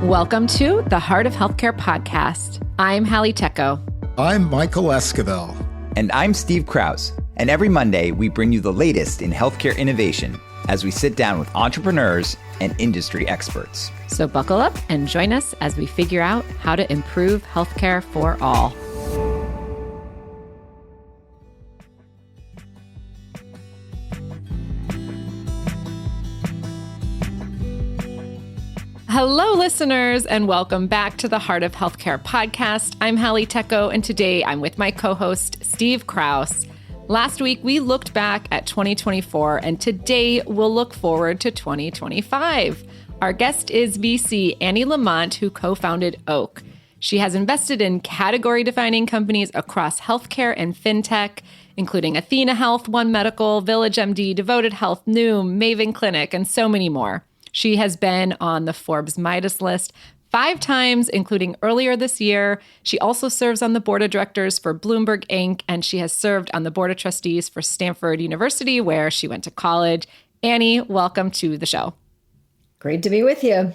Welcome to the Heart of Healthcare podcast. I'm Hallie Tecco. I'm Michael Esquivel. And I'm Steve Krause. And every Monday, we bring you the latest in healthcare innovation as we sit down with entrepreneurs and industry experts. So buckle up and join us as we figure out how to improve healthcare for all. Hello, listeners, and welcome back to the Heart of Healthcare podcast. I'm Hallie Tecco, and today I'm with my co-host, Steve Krause. Last week, we looked back at 2024, and today we'll look forward to 2025. Our guest is VC Annie Lamont, who co-founded Oak. She has invested in category-defining companies across healthcare and fintech, including Athena Health, One Medical, VillageMD, Devoted Health, Noom, Maven Clinic, and so many more. She has been on the Forbes Midas List 5 times, including earlier this year. She also serves on the board of directors for Bloomberg Inc., and she has served on the board of trustees for Stanford University, where she went to college. Annie, welcome to the show. Great to be with you.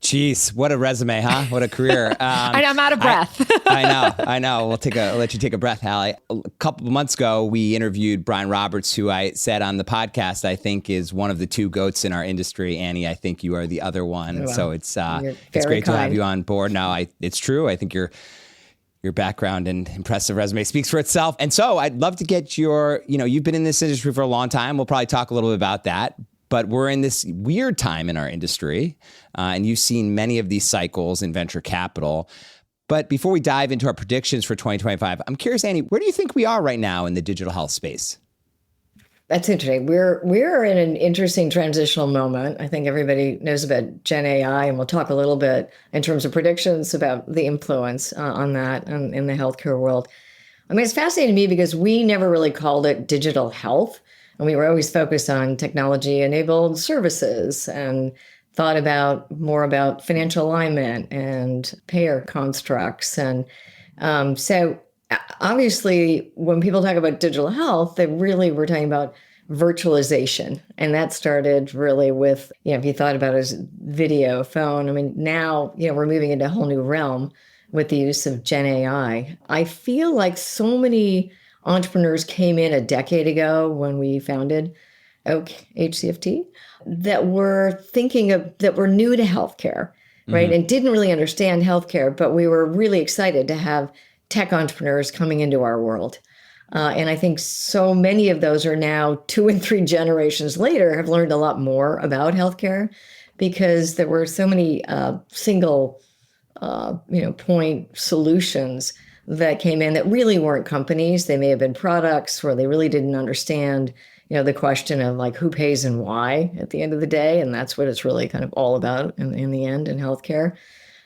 Jeez, what a resume, huh? What a career. I'm out of breath. I know. I'll let you take a breath, Hallie. A couple of months ago, we interviewed Brian Roberts, who I said on the podcast, I think is one of the 2 goats in our industry. Annie, I think you are the other one. Oh, wow. So it's great to have you on board. Now, it's true. I think your background and impressive resume speaks for itself. And so I'd love to get you've been in this industry for a long time. We'll probably talk a little bit about that. But we're in this weird time in our industry, and you've seen many of these cycles in venture capital. But before we dive into our predictions for 2025, I'm curious, Annie, where do you think we are right now in the digital health space? That's interesting. We're in an interesting transitional moment. I think everybody knows about Gen AI, and we'll talk a little bit in terms of predictions about the influence on that in the healthcare world. I mean, it's fascinating to me because we never really called it digital health. And we were always focused on technology-enabled services and thought more about financial alignment and payer constructs. And so obviously, when people talk about digital health, they really were talking about virtualization. And that started really with, if you thought about it as video, phone. I mean, now, we're moving into a whole new realm with the use of Gen AI. I feel like so many entrepreneurs came in a decade ago when we founded Oak HCFT that were that were new to healthcare, right? Mm-hmm. And didn't really understand healthcare, but we were really excited to have tech entrepreneurs coming into our world. And I think so many of those are now 2 and 3 generations later have learned a lot more about healthcare because there were so many single point solutions that came in that really weren't companies. They may have been products where they really didn't understand, the question of like who pays and why at the end of the day. And that's what it's really kind of all about in the end in healthcare.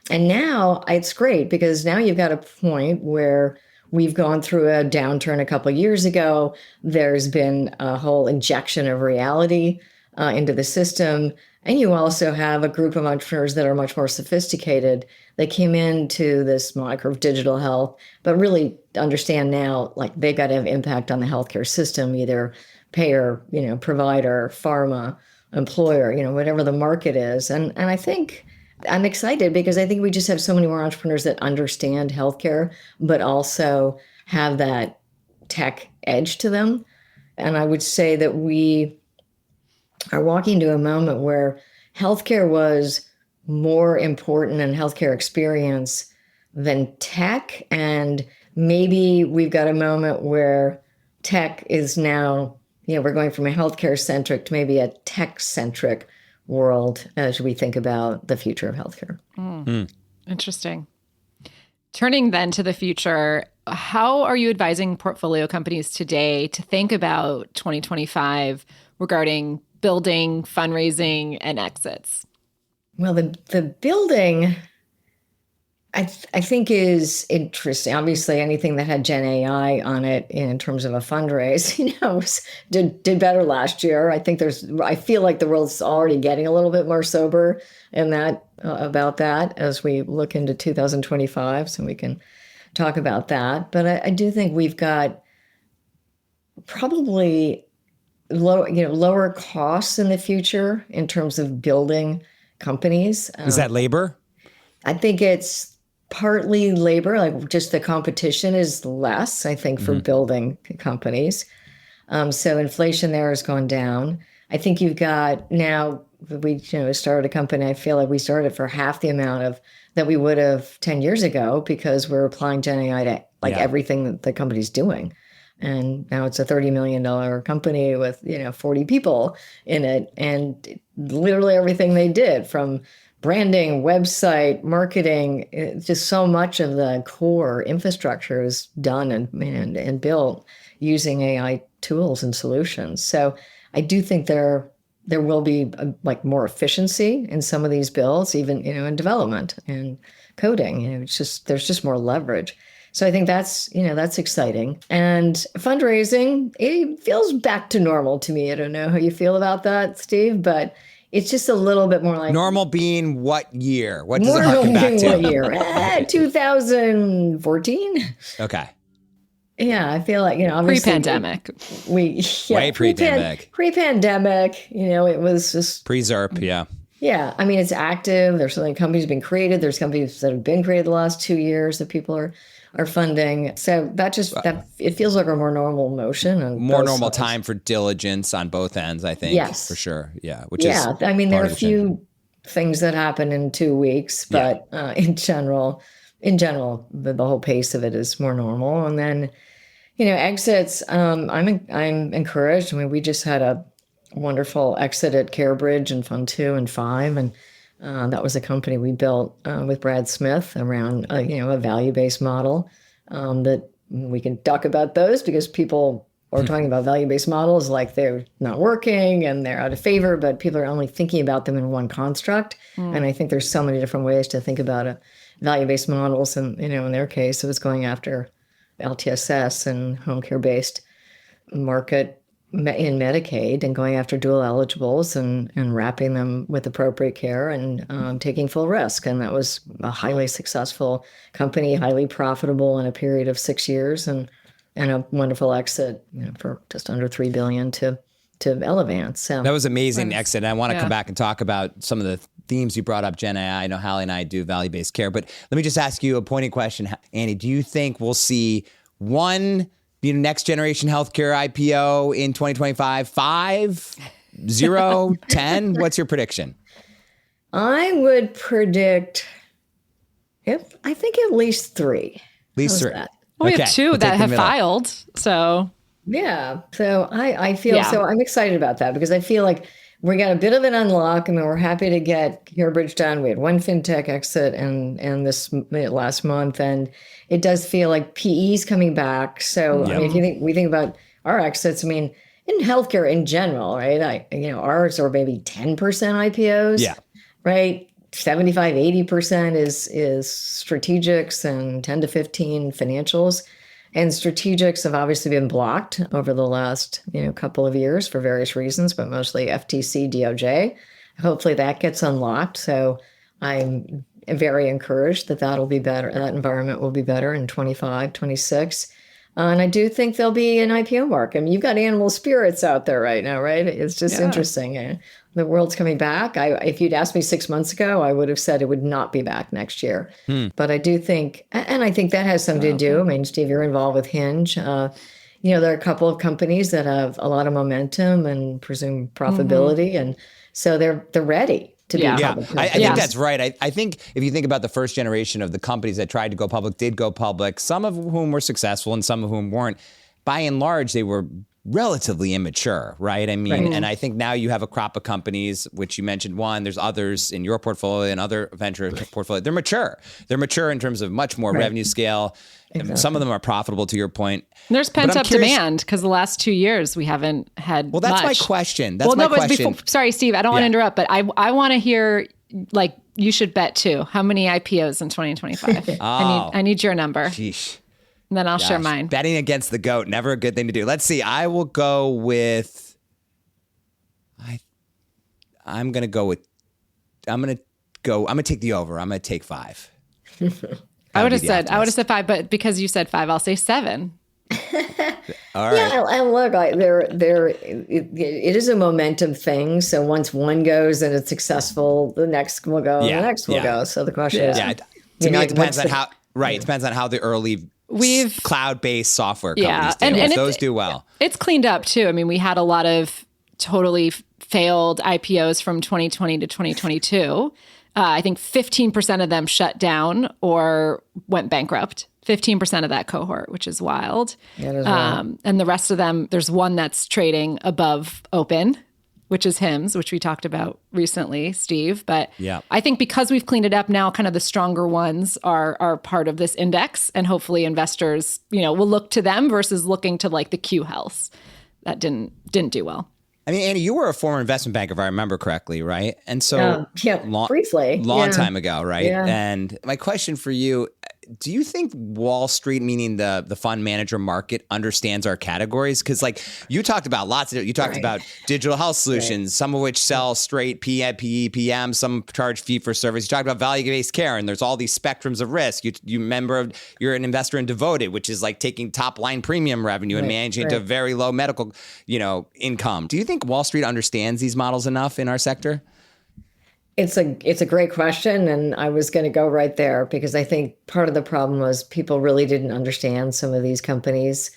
And now it's great because now you've got a point where we've gone through a downturn a couple of years ago. There's been a whole injection of reality into the system. And you also have a group of entrepreneurs that are much more sophisticated. They came into this moniker of digital health, but really understand now, like they've got to have impact on the healthcare system, either payer, provider, pharma, employer, whatever the market is. And I think I'm excited because I think we just have so many more entrepreneurs that understand healthcare, but also have that tech edge to them. And I would say that we are walking to a moment where healthcare was more important in healthcare experience than tech. And maybe we've got a moment where tech is now, we're going from a healthcare centric to maybe a tech centric world as we think about the future of healthcare. Interesting. Turning then to the future, how are you advising portfolio companies today to think about 2025 regarding building, fundraising, and exits? Well, the building, I think is interesting. Obviously, anything that had Gen AI on it in terms of a fundraise, did better last year. I feel like the world's already getting a little bit more sober in that about that as we look into 2025. So we can talk about that. But I do think we've got probably lower costs in the future in terms of building companies. Is that labor? I think it's partly labor, like just the competition is less, I think, for building companies. So inflation there has gone down. I think you've got now, we started a company, I feel like we started for half the amount of that we would have 10 years ago because we're applying Gen AI to everything that the company's doing. And now it's a $30 million company with, 40 people in it. And literally everything they did, from branding, website, marketing, just so much of the core infrastructure is done and built using AI tools and solutions. So I do think there will be more efficiency in some of these builds, even in development and coding. There's just more leverage. So I think that's exciting. And fundraising, it feels back to normal to me. I don't know how you feel about that, Steve, but it's just a little bit more like normal being what year? What does it harken back to? What year? 2014. Okay. Yeah, I feel like, obviously pre-pandemic. Way pre-pandemic. Pre-pandemic, it was just pre-ZERP, yeah. Yeah, I mean, it's active. There's something companies being created. There's companies that have been created the last 2 years that people are funding. So that it feels like a more normal motion. And more normal time for diligence on both ends, I think. Yes. For sure. Yeah. I mean, there are a few things that happen in 2 weeks, but in general, the whole pace of it is more normal. And then, exits, I'm encouraged. I mean, we just had a wonderful exit at CareBridge in Fund 2 and 5. And that was a company we built with Brad Smith around, a value-based model that we can talk about those because people are talking about value-based models like they're not working and they're out of favor, but people are only thinking about them in one construct. And I think there's so many different ways to think about value-based models. And, in their case, it was going after LTSS and home care-based market in Medicaid and going after dual eligibles and wrapping them with appropriate care and taking full risk. And that was a highly successful company, highly profitable in a period of 6 years and a wonderful exit for just under $3 billion to Elevance. So that was amazing exit. And I want to come back and talk about some of the themes you brought up, Gen AI. I know Hallie and I do value-based care, but let me just ask you a pointed question. Annie, do you think we'll see one next generation healthcare IPO in 2025, 5, 0, 10? What's your prediction? I would predict, I think at least 3. At least 3. Well, we have 2 that have filed, so. Yeah, so I feel, so I'm excited about that because I feel like we got a bit of an unlock. I mean, we're happy to get CareBridge done. We had one fintech exit and this last month, and it does feel like PE's coming back. So I mean, if we think about our exits, I mean, in healthcare in general, right? Ours are maybe 10% IPOs, right? 75-80% is strategics and 10 to 15 financials. And strategics have obviously been blocked over the last, couple of years for various reasons, but mostly FTC, DOJ. Hopefully that gets unlocked. So I'm very encouraged that that'll be better. That environment will be better in 25, 26. And I do think there'll be an IPO market. I mean, you've got animal spirits out there right now, right? It's just interesting. The world's coming back. If you'd asked me 6 months ago, I would have said it would not be back next year. But I do think, and I think that has something to do. I mean, Steve, you're involved with Hinge. There are a couple of companies that have a lot of momentum and presume profitability. And so they're ready to be public. I think that's right. I think if you think about the first generation of the companies that tried to go public, did go public, some of whom were successful and some of whom weren't, by and large, they were relatively immature, right? I mean, and I think now you have a crop of companies, which you mentioned one, there's others in your portfolio and other venture portfolio. They're mature. They're mature in terms of much more revenue scale. Exactly. Some of them are profitable, to your point. There's pent-up demand because the last 2 years we haven't had that's much. My question. That's my question. Sorry, Steve, I don't want to interrupt, but I want to hear, you should bet too. How many IPOs in 2025? I need your number. Sheesh. And then I'll share mine. Betting against the GOAT, never a good thing to do. Let's see. I will go with, I'm going to take the over. I'm going to take 5. I would have said 5, but because you said 5, I'll say 7. All right. Yeah, and look, it is a momentum thing. So once one goes and it's successful, the next will go, and the next will go. So the question is, to me, it depends on how. Right, it depends on how the early cloud-based software companies do. And those do well. It's cleaned up too. I mean, we had a lot of totally failed IPOs from 2020 to 2022. I think 15% of them shut down or went bankrupt. 15% of that cohort, which is wild. That is wild. And the rest of them, there's one that's trading above open, which is HIMSS, which we talked about recently, Steve. But I think because we've cleaned it up now, kind of the stronger ones are part of this index. And hopefully investors, will look to them versus looking to like the Q Health that didn't do well. I mean, Annie, you were a former investment banker, if I remember correctly, right? And so briefly. Long time ago, right? Yeah. And my question for you, do you think Wall Street, meaning the fund manager market, understands our categories? Because like you talked about about digital health solutions, some of which sell straight PE, PM, some charge fee for service. You talked about value-based care, and there's all these spectrums of risk. You're an investor in Devoted, which is like taking top line premium revenue and managing it to very low medical, income. Do you think Wall Street understands these models enough in our sector? It's a great question, and I was going to go right there because I think part of the problem was people really didn't understand some of these companies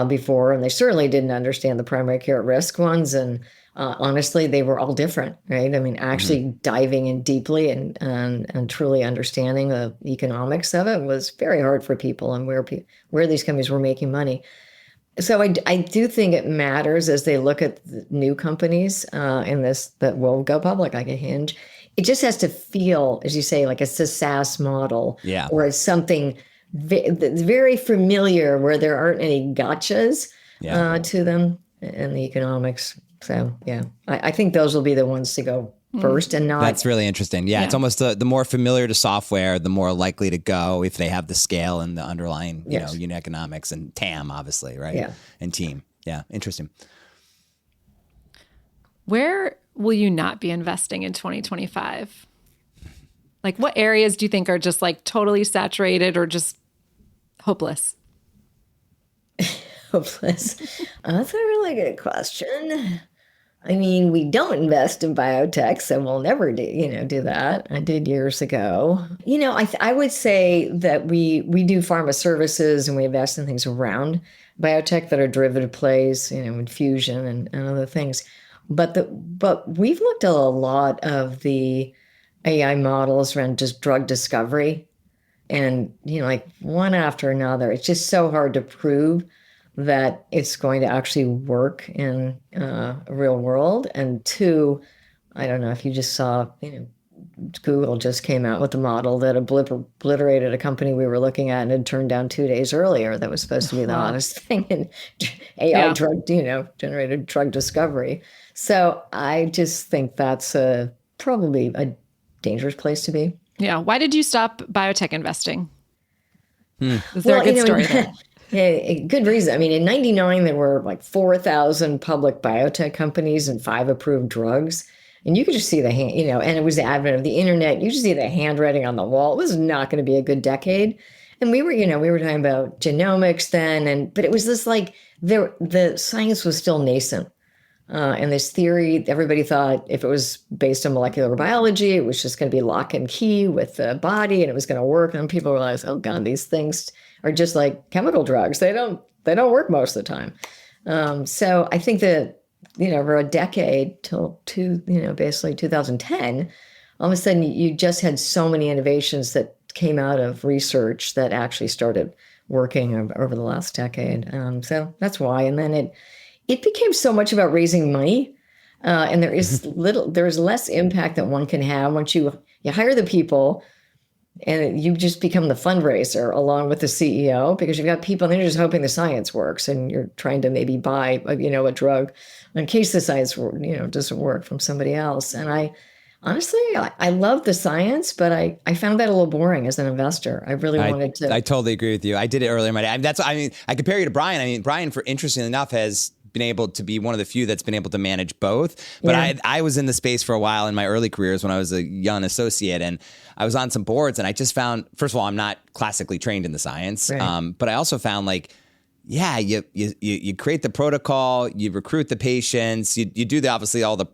before, and they certainly didn't understand the primary care at risk ones. And honestly, they were all different, right? I mean, actually diving in deeply and truly understanding the economics of it was very hard for people and where these companies were making money. So I do think it matters as they look at the new companies in this that will go public, like a Hinge. It just has to feel, as you say, like it's a SaaS model, or it's something that's very familiar where there aren't any gotchas to them and the economics. So I think those will be the ones to go first, and not. That's really interesting. Yeah, it's almost the more familiar to software, the more likely to go if they have the scale and the underlying, unit economics and TAM, obviously, right? Yeah, and team. Yeah, interesting. Where will you not be investing in 2025? Like, what areas do you think are just like totally saturated or just hopeless? Hopeless. That's a really good question. I mean, we don't invest in biotech, so we'll never do that. I did years ago. I would say that we do pharma services and we invest in things around biotech that are derivative plays, infusion and other things. But we've looked at a lot of the AI models around just drug discovery, and like one after another. It's just so hard to prove that it's going to actually work in a real world. And two, I don't know if you just saw, Google just came out with a model that obliterated a company we were looking at and had turned down 2 days earlier. That was supposed to be the hottest thing in AI drug, generated drug discovery. So I just think that's probably a dangerous place to be. Yeah. Why did you stop biotech investing? Is there a good story there? Yeah, good reason. I mean, in 99, there were like 4,000 public biotech companies and 5 approved drugs. And you could just see the hand, and it was the advent of the internet. You just see the handwriting on the wall. It was not going to be a good decade. And we were talking about genomics then. But it was this like, the science was still nascent. And this theory, everybody thought if it was based on molecular biology, it was just going to be lock and key with the body and it was going to work. And people realized, oh God, these things are just like chemical drugs. They don't work most of the time. So I think that, for a decade till basically 2010, all of a sudden you just had so many innovations that came out of research that actually started working over the last decade. So that's why. And then it became so much about raising money. And there's less impact that one can have once you hire the people and you just become the fundraiser along with the CEO, because you've got people and they're just hoping the science works and you're trying to maybe buy, a drug in case the science, doesn't work from somebody else. And I honestly love the science, but I found that a little boring as an investor. I really wanted to. I totally agree with you. I did it earlier in my day. I compare you to Brian. I mean, Brian, interestingly enough, has been able to be one of the few that's been able to manage both. But I was in the space for a while in my early careers when I was a young associate, and I was on some boards, and I just found, first of all, I'm not classically trained in the science, but I also found you create the protocol, you recruit the patients, you do obviously all the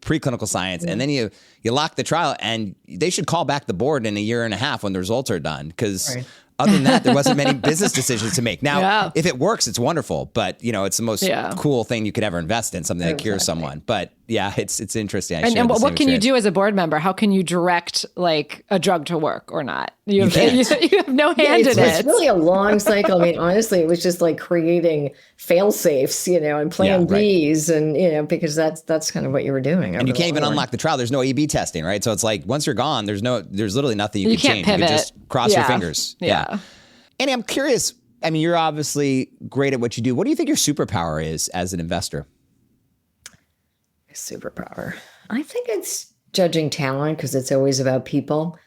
preclinical science, and then you lock the trial, and they should call back the board in a year and a half when the results are done, because other than that, there wasn't many business decisions to make. Now, if it works, it's wonderful, but it's the most cool thing you could ever invest in, something that cures someone. But it's interesting. And what can you do as a board member? How can you direct like a drug to work or not? You have no hand in it. It's really a long cycle. I mean, honestly, it was just like creating fail safes, and plan Bs, and because that's kind of what you were doing. And you can't even unlock the trial. There's no A/B testing, right? So it's like once you're gone, there's literally nothing you can change. Pivot. You can just cross your fingers. Yeah. Annie, I'm curious. I mean, you're obviously great at what you do. What do you think your superpower is as an investor? Superpower. I think it's judging talent, because it's always about people,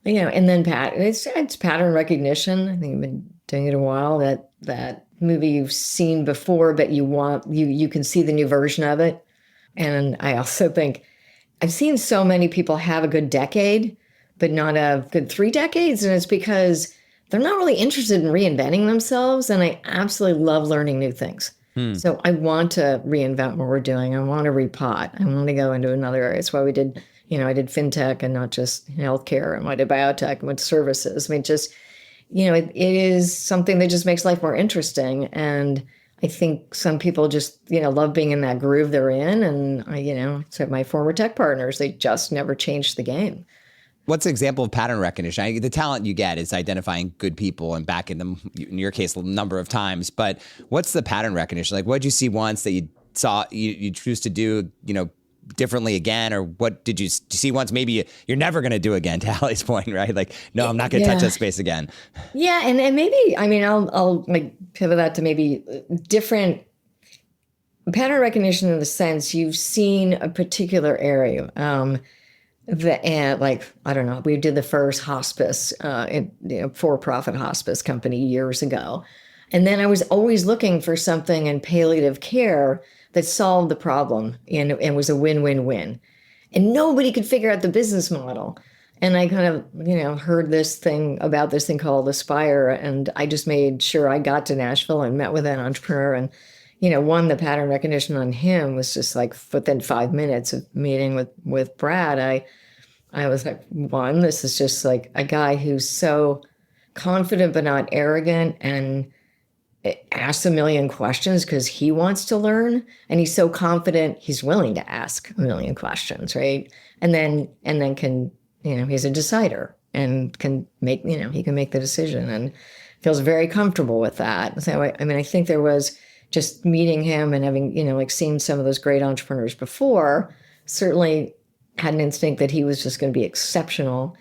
and then it's pattern recognition. I think I've been doing it a while. That movie you've seen before, but you can see the new version of it. And I also think I've seen so many people have a good decade, but not a good 3 decades. And it's because they're not really interested in reinventing themselves. And I absolutely love learning new things. So I want to reinvent what we're doing. I want to repot. I want to go into another area. That's why we did, I did fintech and not just healthcare, and I did biotech and went services. I mean, just, it is something that just makes life more interesting. And I think some people just, love being in that groove they're in. And so my former tech partners, they just never changed the game. What's an example of pattern recognition? The talent you get is identifying good people and backing them, in your case, a number of times. But what's the pattern recognition? Like, what did you see once that you saw you choose to do, differently again? Or what did you see once maybe you're never going to do again, to Hallie's point, right? Like, no, I'm not going to touch that space again. Yeah. And maybe, I'll like pivot that to maybe different pattern recognition, in the sense you've seen a particular area. I don't know, we did the first hospice, for-profit hospice company years ago. And then I was always looking for something in palliative care that solved the problem and was a win-win-win. And nobody could figure out the business model. And I kind of, heard about this thing called Aspire. And I just made sure I got to Nashville and met with an entrepreneur. And, the pattern recognition on him was just like within 5 minutes of meeting with Brad, I was like, this is just like a guy who's so confident but not arrogant, and asks a million questions because he wants to learn. And he's so confident, he's willing to ask a million questions, right? And then can, he's a decider and can make, he can make the decision and feels very comfortable with that. So, I think there was just meeting him and having, seen some of those great entrepreneurs before, certainly had an instinct that he was just going to be exceptional.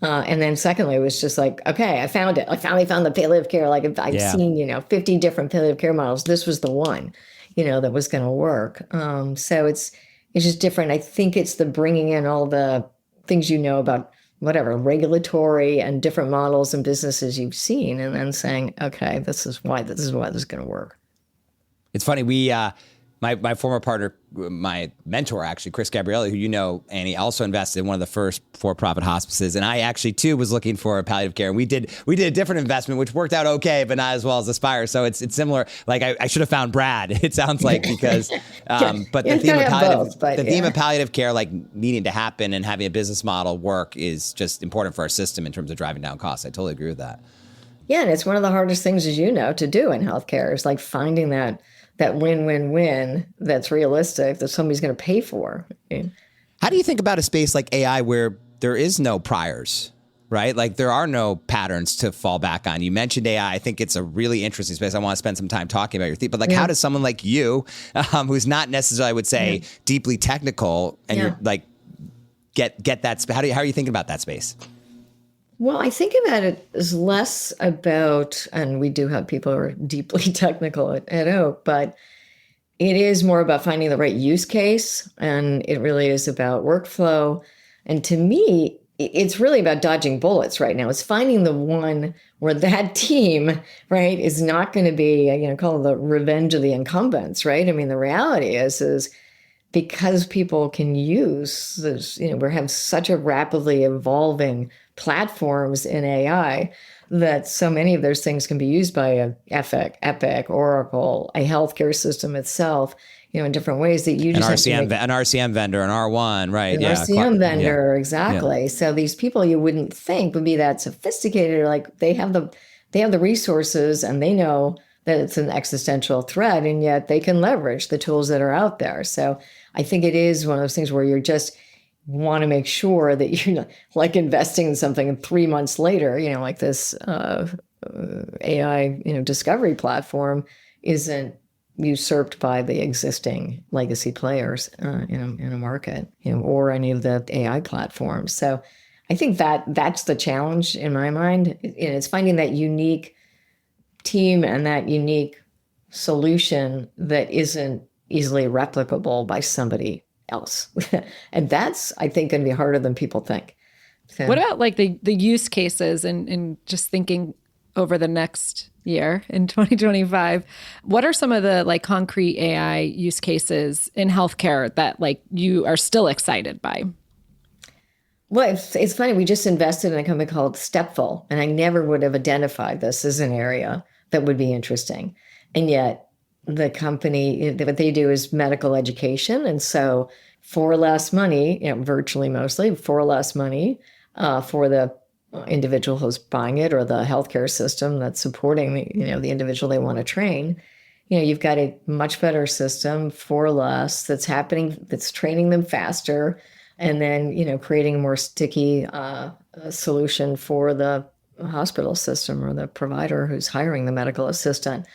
And then secondly, it was just like, okay, I found it. I finally found the palliative care. Like I've seen, 50 different palliative care models. This was the one, that was going to work. So it's just different. I think it's the bringing in all the things, about whatever, regulatory and different models and businesses you've seen, and then saying, okay, this is why this is going to work. It's funny. We, my former partner, my mentor, actually, Chris Gabrielli, who Annie, also invested in one of the first for-profit hospices. And I actually, too, was looking for palliative care. And we did a different investment, which worked out okay, but not as well as Aspire. So it's similar. Like, I should have found Brad, it sounds like, because, but the theme of palliative care, like needing to happen and having a business model work, is just important for our system in terms of driving down costs. I totally agree with that. Yeah, and it's one of the hardest things, as to do in healthcare, is like finding that win-win-win that's realistic, that somebody's going to pay for. How do you think about a space like AI where there is no priors, right? Like there are no patterns to fall back on. You mentioned AI. I think it's a really interesting space. I want to spend some time talking about your theme. But like, how does someone like you, who's not necessarily, I would say, deeply technical, and you're like, get that? How are you thinking about that space? Well, I think about it as less about, and we do have people who are deeply technical at Oak, but it is more about finding the right use case. And it really is about workflow. And to me, it's really about dodging bullets right now. It's finding the one where that team, right, is not going to be, call it the revenge of the incumbents, right? I mean, the reality is because people can use this, we have such a rapidly evolving platforms in AI that so many of those things can be used by a Epic, Oracle, a healthcare system itself, in different ways that you just an RCM vendor, an R1, right? An RCM vendor, exactly. Yeah. So these people you wouldn't think would be that sophisticated, like they have the resources and they know that it's an existential threat, and yet they can leverage the tools that are out there. So I think it is one of those things where you just want to make sure that you're not like investing in something and 3 months later, like this AI, discovery platform isn't usurped by the existing legacy players in a market, or any of the AI platforms. So I think that's the challenge in my mind. It's finding that unique team and that unique solution that isn't easily replicable by somebody else. And that's, I think, going to be harder than people think. So, what about like the use cases and just thinking over the next year in 2025, what are some of the like concrete AI use cases in healthcare that like you are still excited by? Well, it's funny. We just invested in a company called Stepful, and I never would have identified this as an area that would be interesting. And yet the company, what they do is medical education. And so for less money, virtually mostly for less money for the individual who's buying it or the healthcare system that's supporting the individual they want to train, you've got a much better system for less that's training them faster, and then, creating a more sticky solution for the hospital system or the provider who's hiring the medical assistant.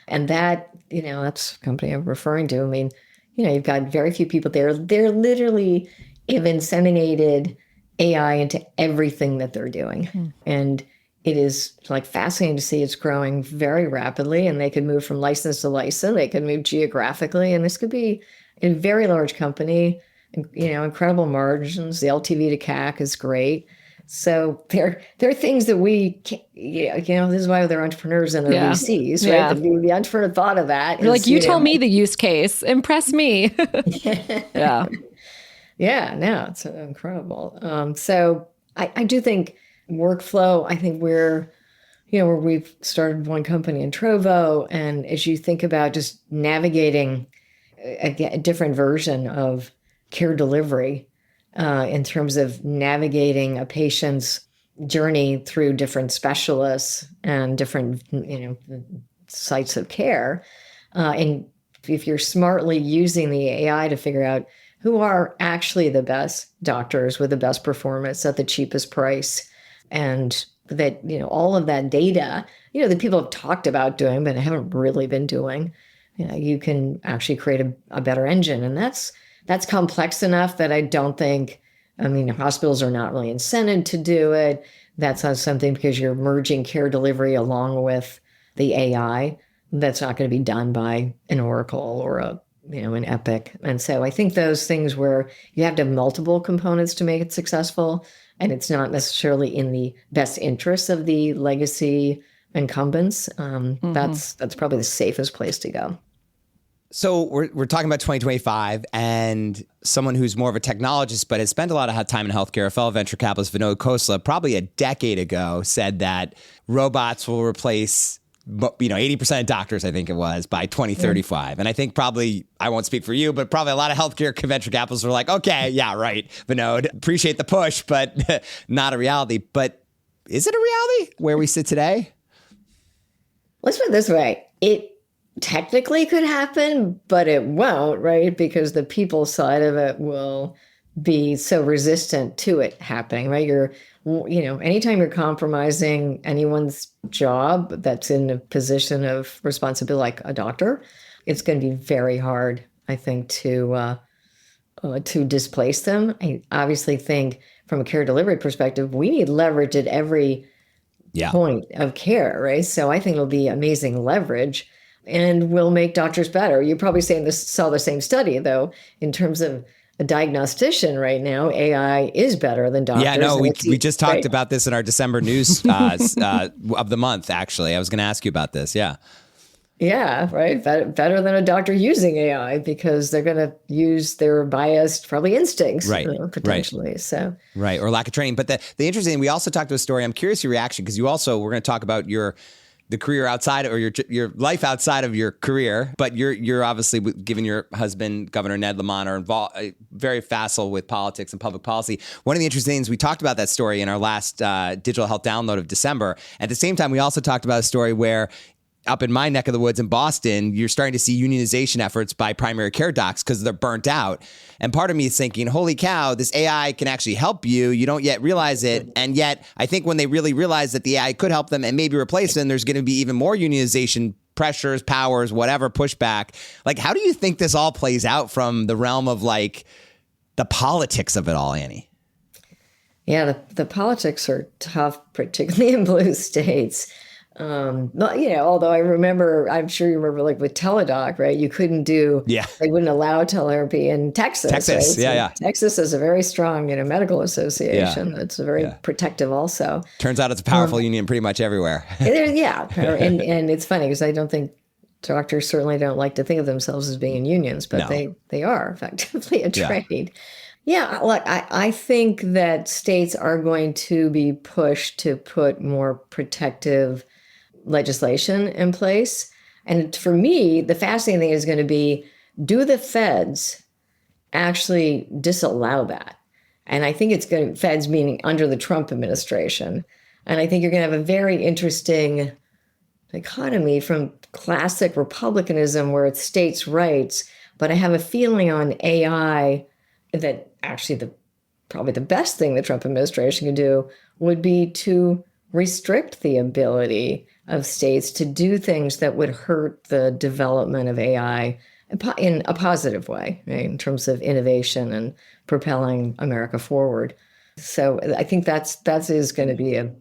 And that, that's the company I'm referring to. I mean, you've got very few people there. They're literally have inseminated AI into everything that they're doing. And it is like fascinating to see it's growing very rapidly, and they could move from license to license. They could move geographically, and this could be a very large company, incredible margins. The LTV to CAC is great. So there are things that we can't, this is why they're entrepreneurs and they're VCs, right? Yeah. The entrepreneur thought of that. You're like, you tell me the use case, impress me. Yeah. Yeah, no, it's incredible. So I do think workflow, I think where we've started one company in Trovo, and as you think about just navigating a different version of care delivery, in terms of navigating a patient's journey through different specialists and different, sites of care. And if you're smartly using the AI to figure out who are actually the best doctors with the best performance at the cheapest price, and that, all of that data, that people have talked about doing, but haven't really been doing, you can actually create a better engine. And that's complex enough that I don't think, hospitals are not really incented to do it. That's not something, because you're merging care delivery along with the AI. That's not going to be done by an Oracle or an Epic. And so I think those things where you have to have multiple components to make it successful, and it's not necessarily in the best interest of the legacy incumbents, that's probably the safest place to go. So we're talking about 2025, and someone who's more of a technologist but has spent a lot of time in healthcare, a fellow venture capitalist, Vinod Khosla, probably a decade ago said that robots will replace 80% of doctors, I think it was, by 2035. And I think probably, I won't speak for you, but probably a lot of healthcare venture capitalists were like, okay, yeah, right, Vinod, appreciate the push, but not a reality. But is it a reality where we sit today? Let's put it this way. It technically could happen, but it won't, right? Because the people side of it will be so resistant to it happening, right? Anytime you're compromising anyone's job that's in a position of responsibility, like a doctor, it's going to be very hard, I think, to displace them. I obviously think from a care delivery perspective, we need leverage at every point of care, right? So I think it'll be amazing leverage and will make doctors better. You're probably saw the same study, though, in terms of a diagnostician right now, AI is better than doctors. Yeah, no, we just talked about this in our December news of the month, actually. I was going to ask you about this, yeah. Yeah, right. Better than a doctor using AI because they're going to use their biased, probably instincts, potentially. Right. So right, or lack of training. But the interesting thing, we also talked to a story. I'm curious your reaction because we're going to talk about the career outside or your life outside of your career. But you're obviously, given your husband, Governor Ned Lamont, are involved very facile with politics and public policy. One of the interesting things, we talked about that story in our last digital health download of December. At the same time, we also talked about a story where up in my neck of the woods in Boston, you're starting to see unionization efforts by primary care docs because they're burnt out. And part of me is thinking, holy cow, this AI can actually help you. You don't yet realize it. And yet I think when they really realize that the AI could help them and maybe replace them, there's going to be even more unionization pressures, powers, whatever, pushback. Like, how do you think this all plays out from the realm of like the politics of it all, Annie? Yeah, the politics are tough, particularly in blue states. But, although I'm sure you remember, like with Teladoc, right? You couldn't they wouldn't allow teletherapy in Texas. Right? Yeah. Texas is a very strong, medical association. That's very protective also. Turns out it's a powerful union pretty much everywhere. And it's funny because I don't think doctors certainly don't like to think of themselves as being in unions, but they are effectively a trade. Yeah, look, I think that states are going to be pushed to put more protective legislation in place. And for me, the fascinating thing is going to be, do the feds actually disallow that? And I think it's going to, feds meaning under the Trump administration. And I think you're going to have a very interesting dichotomy from classic republicanism where it's states' rights. But I have a feeling on AI that actually probably the best thing the Trump administration could do would be to restrict the ability of states to do things that would hurt the development of AI in a positive way, right, in terms of innovation and propelling America forward. So I think that is going to be an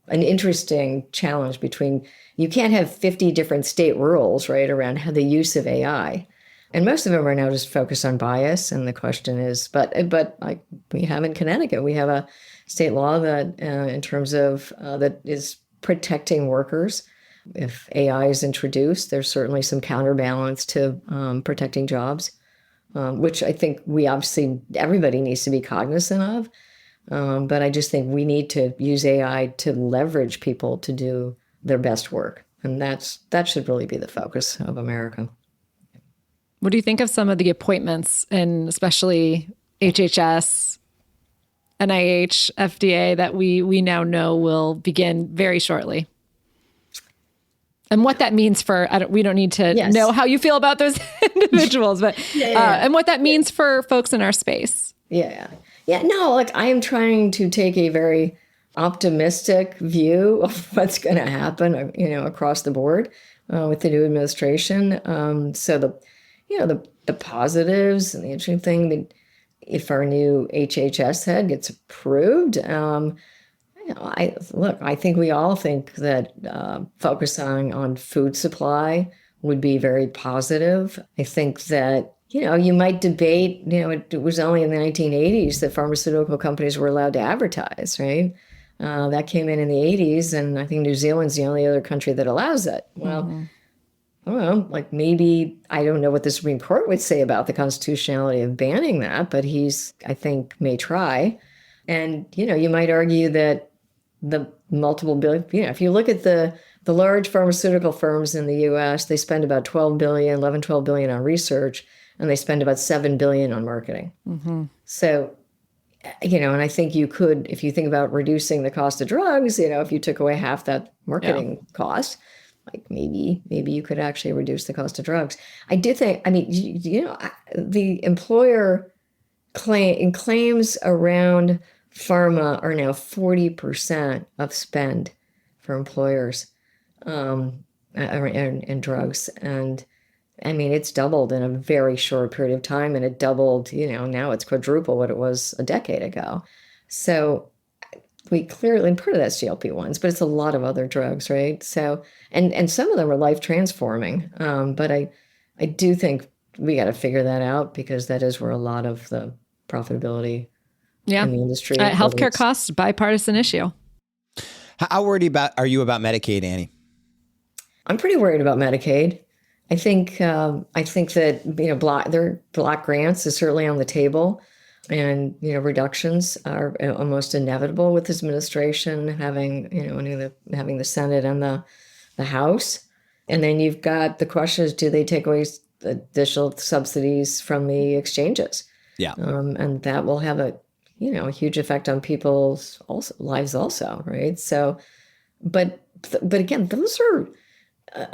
interesting challenge between, you can't have 50 different state rules, right, around how the use of AI. And most of them are now just focused on bias. And the question is, but like we have in Connecticut, we have a state law that in terms of that is protecting workers. If AI is introduced, there's certainly some counterbalance to protecting jobs, which I think everybody needs to be cognizant of. But I just think we need to use AI to leverage people to do their best work. And that should really be the focus of America. What do you think of some of the appointments, and especially HHS, NIH, FDA, that we now know will begin very shortly? And what that means for, we don't need to know how you feel about those individuals, but and what that means for folks in our space. Yeah. No, like I am trying to take a very optimistic view of what's going to happen, across the board with the new administration. So the positives and the interesting thing that if our new HHS head gets approved, I think we all think that focusing on food supply would be very positive. I think that, you might debate, it was only in the 1980s that pharmaceutical companies were allowed to advertise, right? That came in the 80s, and I think New Zealand's the only other country that allows it. Well, I don't know, like maybe, I don't know what the Supreme Court would say about the constitutionality of banning that, but I think, may try. And, you might argue that the multiple billion, if you look at the large pharmaceutical firms in the U.S., they spend about $12 billion on research, and they spend about $7 billion on marketing. Mm-hmm. So, and I think you could, if you think about reducing the cost of drugs, if you took away half that marketing cost, like maybe you could actually reduce the cost of drugs. I do think, the employer claims around pharma are now 40% of spend for employers in drugs. And it's doubled in a very short period of time, and it doubled, now it's quadruple what it was a decade ago. So we clearly, and part of that's GLP-1s, but it's a lot of other drugs, right? So, and some of them are life transforming. But I do think we got to figure that out, because that is where a lot of the profitability in the industry. Healthcare costs, bipartisan issue. How worried are you about Medicaid, Annie? I'm pretty worried about Medicaid. that block grants is certainly on the table, and reductions are almost inevitable with this administration having the Senate and the House. And then you've got the question is, do they take away additional subsidies from the exchanges? Yeah. And that will have a huge effect on people's lives also, right? So, but again, those are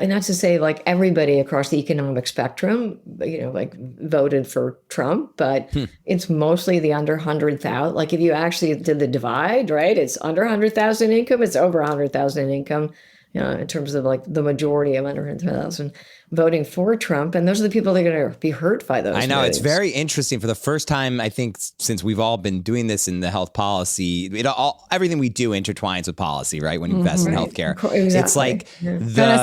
not to say like everybody across the economic spectrum, like voted for Trump, but it's mostly the under 100,000. Like if you actually did the divide, right? It's under 100,000 income, it's over 100,000 income. In terms of like the majority of under 100,000 voting for Trump. And those are the people that are going to be hurt by those I know. moves. It's very interesting. For the first time, I think, since we've all been doing this in the health policy, everything we do intertwines with policy, right? When you invest in healthcare. Exactly. It's like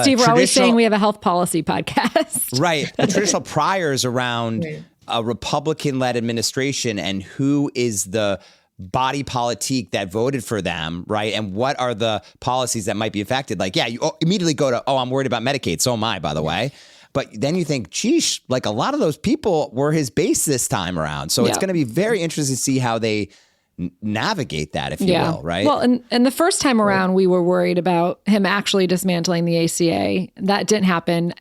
Steve, we're always saying we have a health policy podcast. Right. The traditional priors around a Republican-led administration and who is the body politique that voted for them, right? And what are the policies that might be affected? Like, you immediately go to, I'm worried about Medicaid. So am I, by the way. But then you think, geez, like a lot of those people were his base this time around. So it's going to be very interesting to see how they navigate that, if you will, right? Well, and the first time around, we were worried about him actually dismantling the ACA. That didn't happen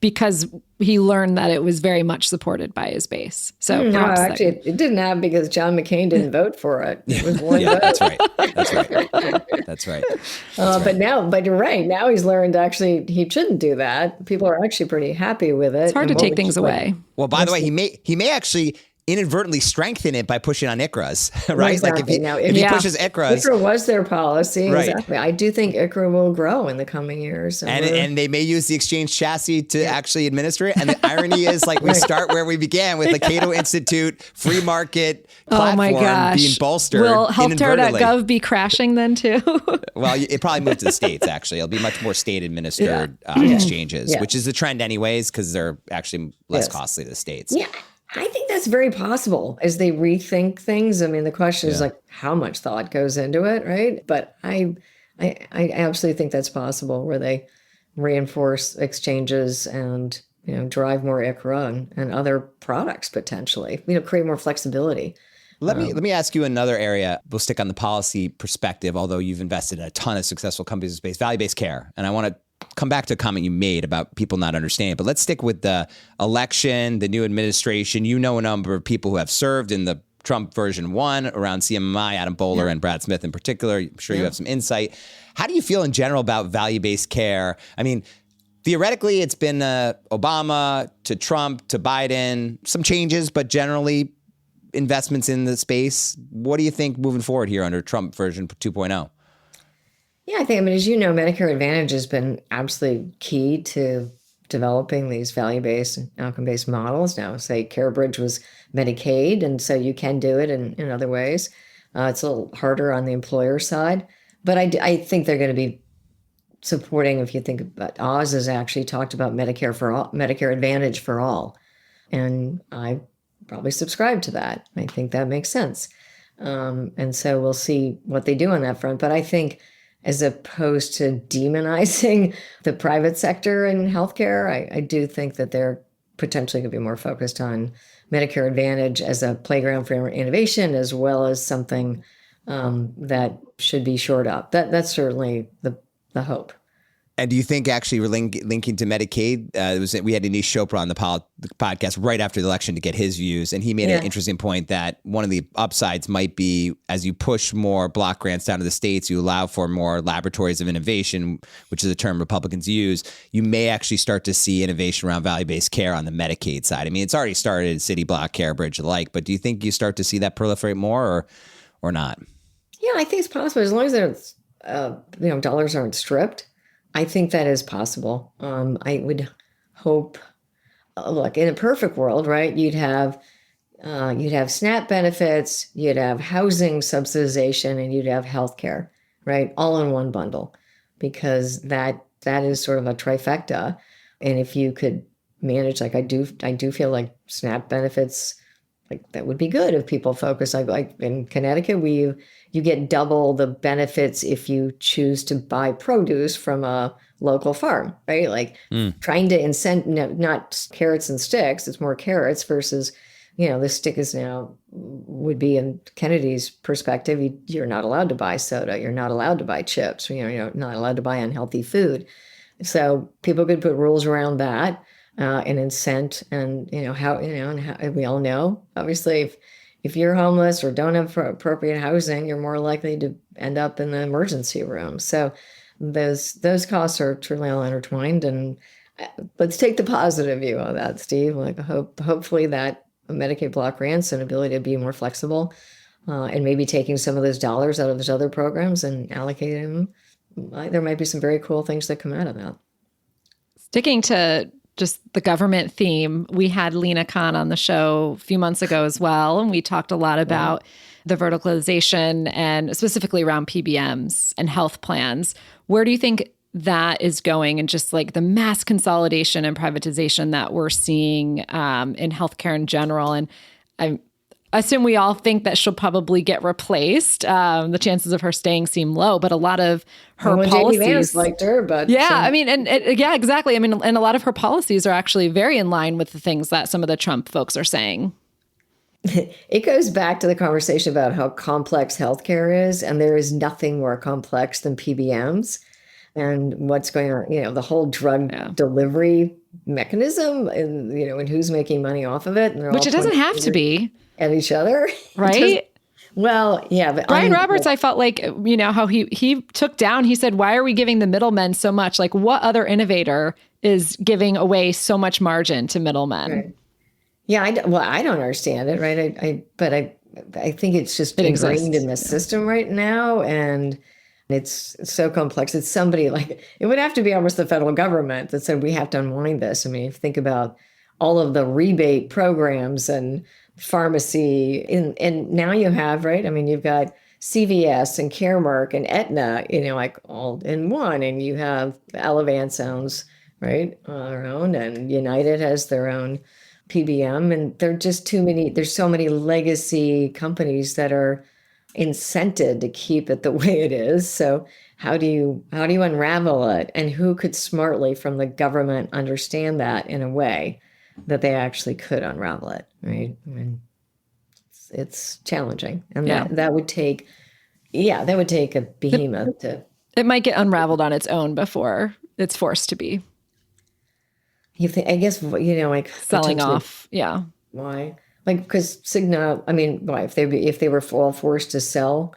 because he learned that it was very much supported by his base. So no, actually, it didn't happen because John McCain didn't vote for it. It was one vote. That's right. That's right. But you're right. Now he's learned actually he shouldn't do that. People are actually pretty happy with it. It's hard to take things away. Well, by the way, he may actually inadvertently strengthen it by pushing on ICRAs, right? Exactly. Like if he pushes ICRAs. ICRA was their policy. Right. Exactly. I do think ICRA will grow in the coming years. And they may use the exchange chassis to actually administer it. And the irony is, like, we start where we began with the Cato Institute free market platform being bolstered. Will healthcare.gov be crashing then too? Well, it probably moved to the states, actually. It'll be much more state-administered exchanges, which is the trend anyways, because they're actually less costly to the states. Yeah. I think that's very possible as they rethink things. I mean, the question is like how much thought goes into it, right? But I absolutely think that's possible, where they reinforce exchanges and drive more ICRA and other products potentially. Create more flexibility. Let me ask you another area. We'll stick on the policy perspective, although you've invested in a ton of successful companies in space, value-based care, and I want to come back to a comment you made about people not understanding. But let's stick with the election, the new administration. You know a number of people who have served in the Trump version 1 around CMMI, Adam Bowler and Brad Smith in particular. I'm sure you have some insight. How do you feel in general about value-based care? I mean, theoretically, it's been Obama to Trump to Biden, some changes, but generally investments in the space. What do you think moving forward here under Trump version 2.0? Yeah, as you know, Medicare Advantage has been absolutely key to developing these value-based and outcome-based models. Now, say CareBridge was Medicaid, and so you can do it in other ways. It's a little harder on the employer side, but I think they're going to be supporting. If you think about Oz has actually talked about Medicare for all, Medicare Advantage for all, and I probably subscribe to that. I think that makes sense, and so we'll see what they do on that front. But I think, as opposed to demonizing the private sector in healthcare, I do think that they're potentially going to be more focused on Medicare Advantage as a playground for innovation, as well as something that should be shored up. That's certainly the hope. And do you think actually we're linking to Medicaid? We had Anish Chopra on the podcast right after the election to get his views. And he made an interesting point that one of the upsides might be, as you push more block grants down to the states, you allow for more laboratories of innovation, which is a term Republicans use. You may actually start to see innovation around value-based care on the Medicaid side. I mean, it's already started, City Block, CareBridge, the like, but do you think you start to see that proliferate more or not? Yeah, I think it's possible, as long as there's, dollars aren't stripped. I think that is possible. I would hope, look, in a perfect world, right, you'd have SNAP benefits, you'd have housing subsidization, and you'd have healthcare, right, all in one bundle, because that is sort of a trifecta. And if you could manage, like I do feel like SNAP benefits, like that would be good if people focus. Like in Connecticut, you get double the benefits if you choose to buy produce from a local farm, right? Like trying to incent, not carrots and sticks, it's more carrots versus, the stick is now, would be in Kennedy's perspective, you're not allowed to buy soda, you're not allowed to buy chips, you're not allowed to buy unhealthy food. So people could put rules around that and incent, and and we all know, obviously, if you're homeless or don't have appropriate housing, you're more likely to end up in the emergency room. So those costs are truly all intertwined. And let's take the positive view on that, Steve. Like hopefully that Medicaid block grants an ability to be more flexible and maybe taking some of those dollars out of those other programs and allocating them. There might be some very cool things that come out of that. Sticking to just the government theme, we had Lena Khan on the show a few months ago as well, and we talked a lot about the verticalization and specifically around PBMs and health plans. Where do you think that is going, and just like the mass consolidation and privatization that we're seeing in healthcare in general? And I assume we all think that she'll probably get replaced. The chances of her staying seem low, but a lot of her policies, J.D. Vance liked her, but I mean, yeah, exactly. I mean, and a lot of her policies are actually very in line with the things that some of the Trump folks are saying. It goes back to the conversation about how complex healthcare is, and there is nothing more complex than PBMs and what's going on, the whole drug delivery mechanism, and who's making money off of it. And which it doesn't have to be. At each other. Right? Well, yeah. But Brian Roberts, I felt like, how he took down, he said, why are we giving the middlemen so much? Like, what other innovator is giving away so much margin to middlemen? Right. Yeah, I don't understand it, right? But I think it's just ingrained in the system right now, and it's so complex. It's somebody like, it would have to be almost the federal government that said we have to unwind this. I mean, if you think about all of the rebate programs and pharmacy, and now you have, right? I mean, you've got CVS and Caremark and Aetna, like all in one, and you have Elevance owns, right, their own, and United has their own PBM, and there are just too many. There's so many legacy companies that are incented to keep it the way it is. So how do you unravel it, and who could smartly from the government understand that in a way that they actually could unravel it, right? I mean, it's challenging, and that would take a behemoth to. It might get unraveled on its own before it's forced to be. You think? I guess like selling off. Yeah. Why? Like, because Cigna. I mean, why? If they were all forced to sell,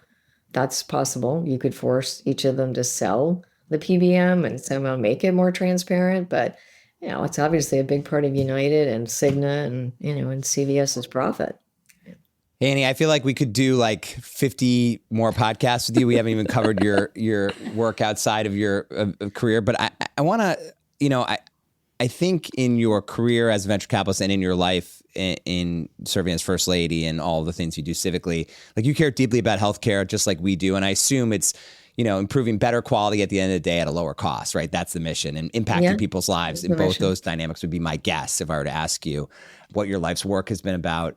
that's possible. You could force each of them to sell the PBM and somehow make it more transparent, but. It's obviously a big part of United and Cigna and, and CVS's profit. Annie, I feel like we could do like 50 more podcasts with you. We haven't even covered your work outside of your career, but I want to, I think in your career as a venture capitalist and in your life in serving as First Lady and all the things you do civically, like you care deeply about healthcare just like we do. And I assume it's, improving better quality at the end of the day at a lower cost, right? That's the mission, and impacting people's lives. And both those dynamics would be my guess if I were to ask you what your life's work has been about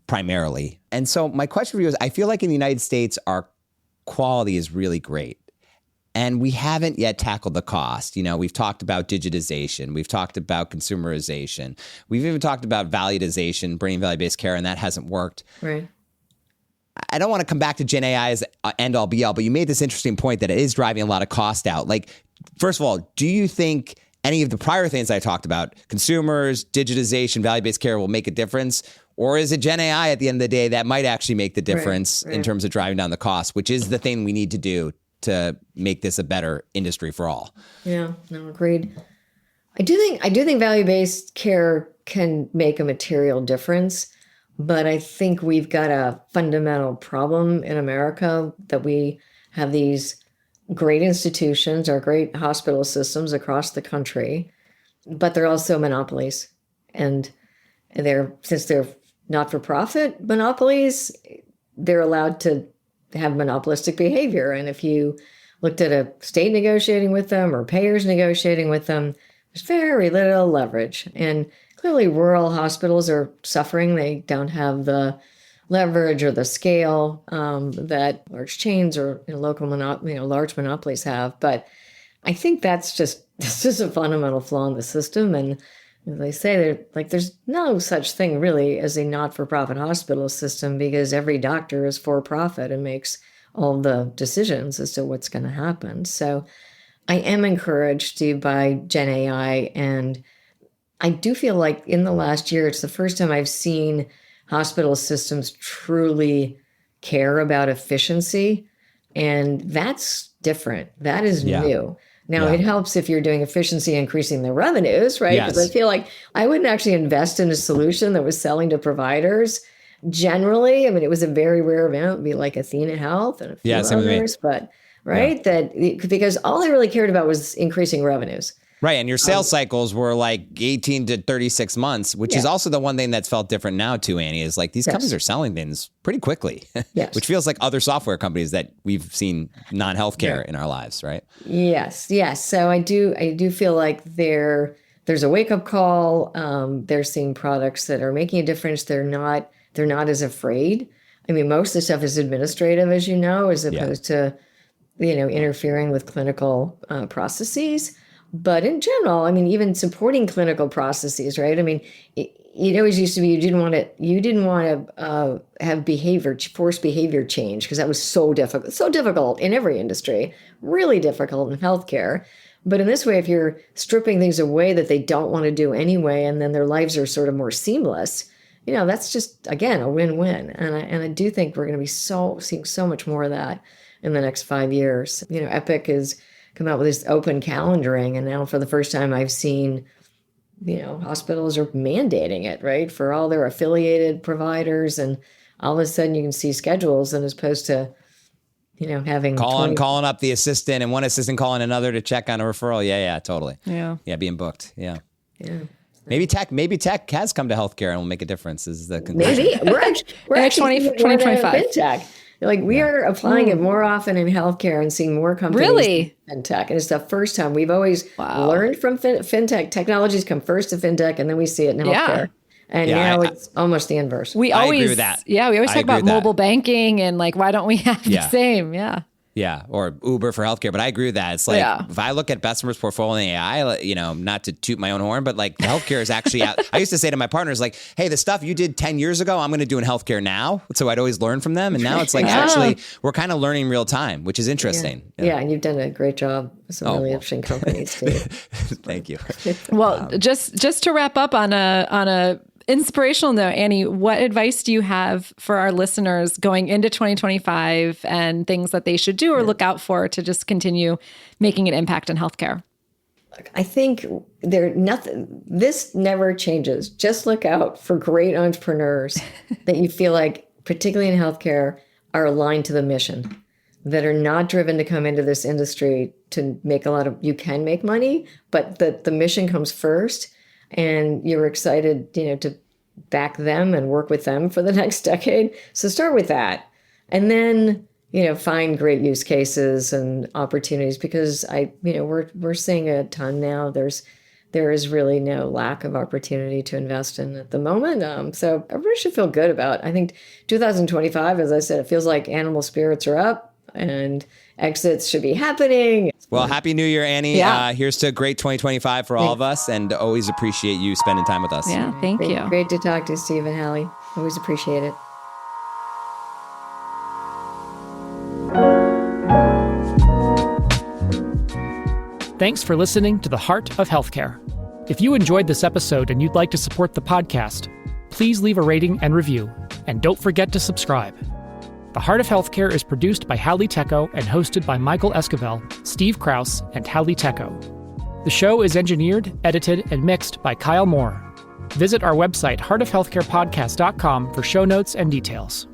primarily. And so my question for you is, I feel like in the United States, our quality is really great. And we haven't yet tackled the cost. We've talked about digitization. We've talked about consumerization. We've even talked about valuedization, bringing value-based care, and that hasn't worked. Right. I don't want to come back to Gen AI as end all be all, but you made this interesting point that it is driving a lot of cost out. Like, first of all, do you think any of the prior things I talked about, consumers, digitization, value-based care, will make a difference? Or is it Gen AI at the end of the day that might actually make the difference in terms of driving down the cost, which is the thing we need to do to make this a better industry for all? Yeah, no, agreed. I do think value-based care can make a material difference. But I think we've got a fundamental problem in America that we have these great institutions, our great hospital systems across the country, but they're also monopolies. And since they're not-for-profit monopolies, they're allowed to have monopolistic behavior. And if you looked at a state negotiating with them or payers negotiating with them, there's very little leverage. And clearly, rural hospitals are suffering. They don't have the leverage or the scale that large chains or local large monopolies have. But I think that's just a fundamental flaw in the system. And as I say, there's no such thing really as a not-for-profit hospital system, because every doctor is for profit and makes all the decisions as to what's going to happen. So I am encouraged by Gen AI, and I do feel like in the last year, it's the first time I've seen hospital systems truly care about efficiency. And that's different. That is new. Now, it helps if you're doing efficiency, increasing their revenues, right? Because I feel like I wouldn't actually invest in a solution that was selling to providers. Generally, I mean, it was a very rare event. It would be like Athena Health and a few others, but because all they really cared about was increasing revenues. Right. And your sales cycles were like 18 to 36 months, which is also the one thing that's felt different now too, Annie, is like these companies are selling things pretty quickly, which feels like other software companies that we've seen non-healthcare in our lives, right? Yes. So I do feel like there's a wake-up call. They're seeing products that are making a difference. They're not as afraid. I mean, most of the stuff is administrative, as you know, as opposed to, interfering with clinical processes. But in general, I mean, even supporting clinical processes, right? I mean, it always used to be you didn't want to have forced behavior change, because that was so difficult in every industry, really difficult in healthcare. But in this way, if you're stripping things away that they don't want to do anyway, and then their lives are sort of more seamless, that's just, again, a win-win. And I do think we're going to be seeing so much more of that in the next 5 years. Epic has come out with this open calendaring, and now for the first time I've seen, hospitals are mandating it, right, for all their affiliated providers, and all of a sudden you can see schedules, and as opposed to, having calling up the assistant and one assistant calling another to check on a referral. Yeah, totally. Yeah, being booked. Yeah. Maybe tech has come to healthcare and will make a difference. Is the conclusion. Maybe we're actually 2025 fintech. Like we are applying it more often in healthcare and seeing more companies in fintech. And it's the first time. We've always learned from fintech. Technologies come first to fintech, and then we see it in healthcare. And now it's almost the inverse. I agree with that. Yeah, we always talk about mobile banking and like, why don't we have the same? Yeah, or Uber for healthcare. But I agree with that. It's like, if I look at Bessemer's portfolio in AI, not to toot my own horn, but like healthcare is actually out. I used to say to my partners, like, hey, the stuff you did 10 years ago, I'm going to do in healthcare now. So I'd always learn from them. And now it's like, actually, we're kind of learning real time, which is interesting. Yeah, and you've done a great job with some really interesting companies too. Thank you. Well, just to wrap up on a inspirational note, Annie, what advice do you have for our listeners going into 2025 and things that they should do or look out for to just continue making an impact in healthcare? I think this never changes. Just look out for great entrepreneurs that you feel like, particularly in healthcare, are aligned to the mission, that are not driven to come into this industry to make you can make money, but that the mission comes first. And you're excited, to back them and work with them for the next decade. So start with that. And then, find great use cases and opportunities, because we're seeing a ton now. There is really no lack of opportunity to invest in at the moment. So everybody should feel good about it. I think 2025, as I said, it feels like animal spirits are up and exits should be happening. Well, Happy New Year, Annie. Here's to a great 2025 for all of us, and always appreciate you spending time with us. Yeah, thank you. Great to talk to Steve and Hallie. Always appreciate it. Thanks for listening to The Heart of Healthcare. If you enjoyed this episode and you'd like to support the podcast, please leave a rating and review, and don't forget to subscribe. The Heart of Healthcare is produced by Hallie Tecco and hosted by Michael Esquivel, Steve Krause, and Hallie Tecco. The show is engineered, edited, and mixed by Kyle Moore. Visit our website, heartofhealthcarepodcast.com, for show notes and details.